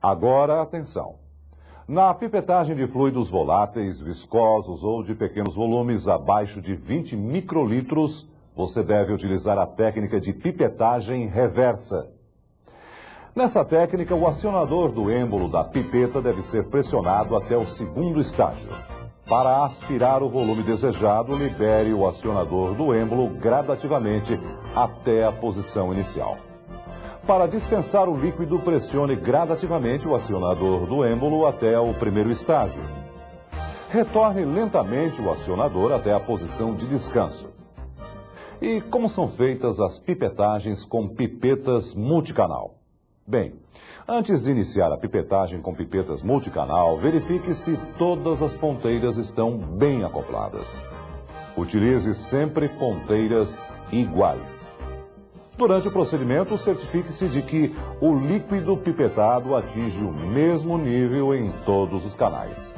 Agora, atenção. Na pipetagem de fluidos voláteis, viscosos ou de pequenos volumes abaixo de 20 microlitros, você deve utilizar a técnica de pipetagem reversa. Nessa técnica, o acionador do êmbolo da pipeta deve ser pressionado até o segundo estágio. Para aspirar o volume desejado, libere o acionador do êmbolo gradativamente até a posição inicial. Para dispensar o líquido, pressione gradativamente o acionador do êmbolo até o primeiro estágio. Retorne lentamente o acionador até a posição de descanso. E como são feitas as pipetagens com pipetas multicanal? Bem, antes de iniciar a pipetagem com pipetas multicanal, verifique se todas as ponteiras estão bem acopladas. Utilize sempre ponteiras iguais. Durante o procedimento, certifique-se de que o líquido pipetado atinge o mesmo nível em todos os canais.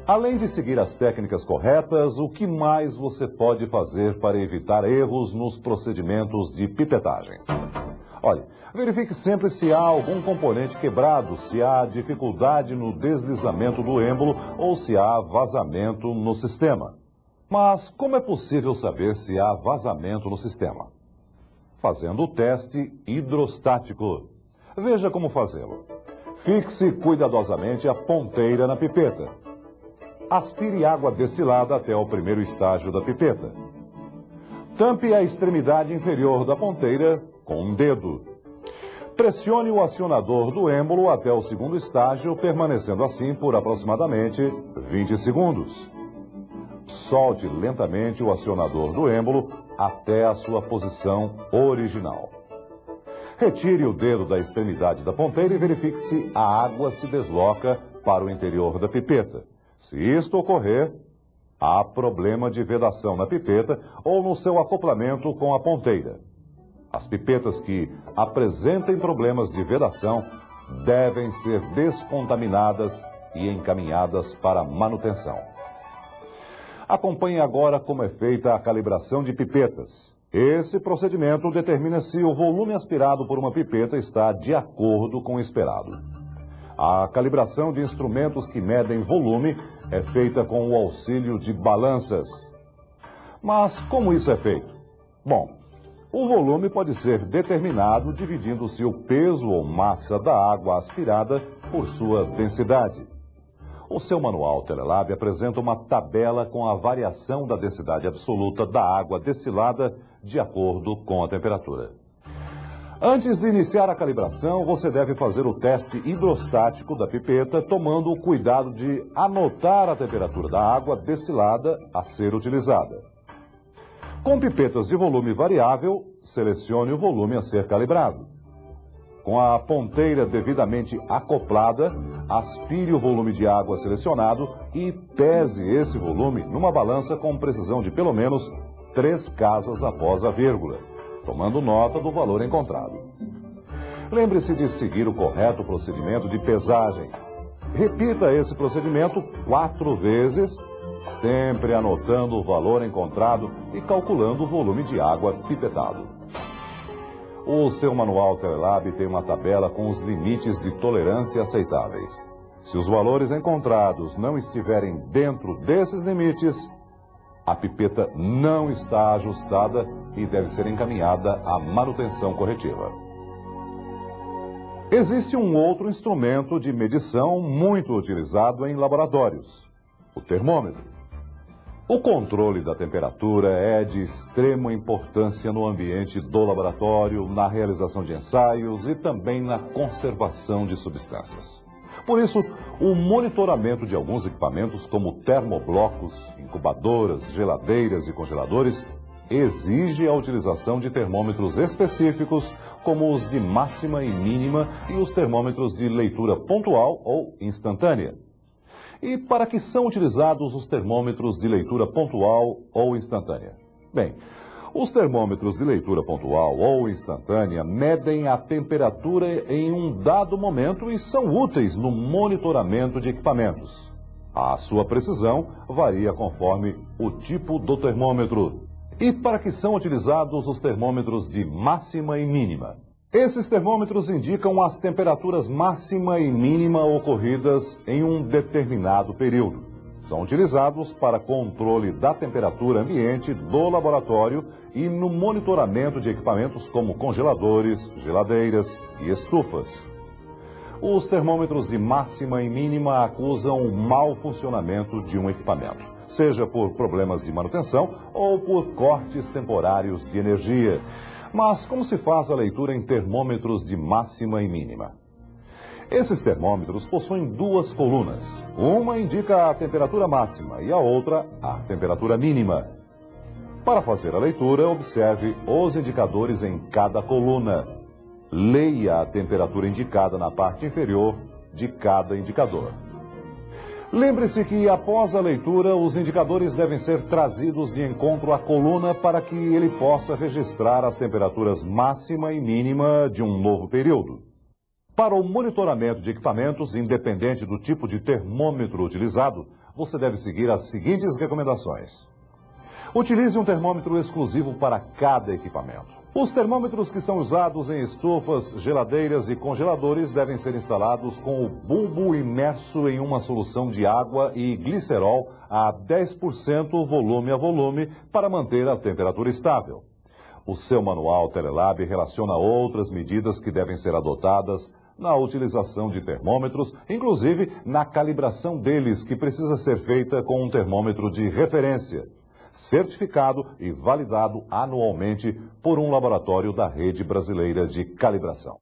Além de seguir as técnicas corretas, o que mais você pode fazer para evitar erros nos procedimentos de pipetagem? Olha, verifique sempre se há algum componente quebrado, se há dificuldade no deslizamento do êmbolo ou se há vazamento no sistema. Mas como é possível saber se há vazamento no sistema? Fazendo o teste hidrostático. Veja como fazê-lo. Fixe cuidadosamente a ponteira na pipeta. Aspire água destilada até o primeiro estágio da pipeta. Tampe a extremidade inferior da ponteira com um dedo. Pressione o acionador do êmbolo até o segundo estágio, permanecendo assim por aproximadamente 20 segundos. Solte lentamente o acionador do êmbolo até a sua posição original. Retire o dedo da extremidade da ponteira e verifique se a água se desloca para o interior da pipeta. Se isto ocorrer, há problema de vedação na pipeta ou no seu acoplamento com a ponteira. As pipetas que apresentem problemas de vedação devem ser descontaminadas e encaminhadas para manutenção. Acompanhe agora como é feita a calibração de pipetas. Esse procedimento determina se o volume aspirado por uma pipeta está de acordo com o esperado. A calibração de instrumentos que medem volume é feita com o auxílio de balanças. Mas como isso é feito? Bom, o volume pode ser determinado dividindo-se o peso ou massa da água aspirada por sua densidade. O seu manual Telelab apresenta uma tabela com a variação da densidade absoluta da água destilada de acordo com a temperatura. Antes de iniciar a calibração, você deve fazer o teste hidrostático da pipeta, tomando o cuidado de anotar a temperatura da água destilada a ser utilizada. Com pipetas de volume variável, selecione o volume a ser calibrado. Com a ponteira devidamente acoplada, aspire o volume de água selecionado e pese esse volume numa balança com precisão de pelo menos 3 casas após a vírgula, tomando nota do valor encontrado. Lembre-se de seguir o correto procedimento de pesagem. Repita esse procedimento 4 vezes, sempre anotando o valor encontrado e calculando o volume de água pipetado. O seu manual Telelab tem uma tabela com os limites de tolerância aceitáveis. Se os valores encontrados não estiverem dentro desses limites, a pipeta não está ajustada e deve ser encaminhada à manutenção corretiva. Existe um outro instrumento de medição muito utilizado em laboratórios: o termômetro. O controle da temperatura é de extrema importância no ambiente do laboratório, na realização de ensaios e também na conservação de substâncias. Por isso, o monitoramento de alguns equipamentos, como termoblocos, incubadoras, geladeiras e congeladores, exige a utilização de termômetros específicos, como os de máxima e mínima e os termômetros de leitura pontual ou instantânea. E para que são utilizados os termômetros de leitura pontual ou instantânea? Bem, os termômetros de leitura pontual ou instantânea medem a temperatura em um dado momento e são úteis no monitoramento de equipamentos. A sua precisão varia conforme o tipo do termômetro. E para que são utilizados os termômetros de máxima e mínima? Esses termômetros indicam as temperaturas máxima e mínima ocorridas em um determinado período. São utilizados para controle da temperatura ambiente do laboratório e no monitoramento de equipamentos como congeladores, geladeiras e estufas. Os termômetros de máxima e mínima acusam o mau funcionamento de um equipamento, seja por problemas de manutenção ou por cortes temporários de energia. Mas como se faz a leitura em termômetros de máxima e mínima? Esses termômetros possuem duas colunas. Uma indica a temperatura máxima e a outra a temperatura mínima. Para fazer a leitura, observe os indicadores em cada coluna. Leia a temperatura indicada na parte inferior de cada indicador. Lembre-se que, após a leitura, os indicadores devem ser trazidos de encontro à coluna para que ele possa registrar as temperaturas máxima e mínima de um novo período. Para o monitoramento de equipamentos, independente do tipo de termômetro utilizado, você deve seguir as seguintes recomendações. Utilize um termômetro exclusivo para cada equipamento. Os termômetros que são usados em estufas, geladeiras e congeladores devem ser instalados com o bulbo imerso em uma solução de água e glicerol a 10% volume a volume para manter a temperatura estável. O seu manual Telelab relaciona outras medidas que devem ser adotadas na utilização de termômetros, inclusive na calibração deles, que precisa ser feita com um termômetro de referência, certificado e validado anualmente por um laboratório da Rede Brasileira de Calibração.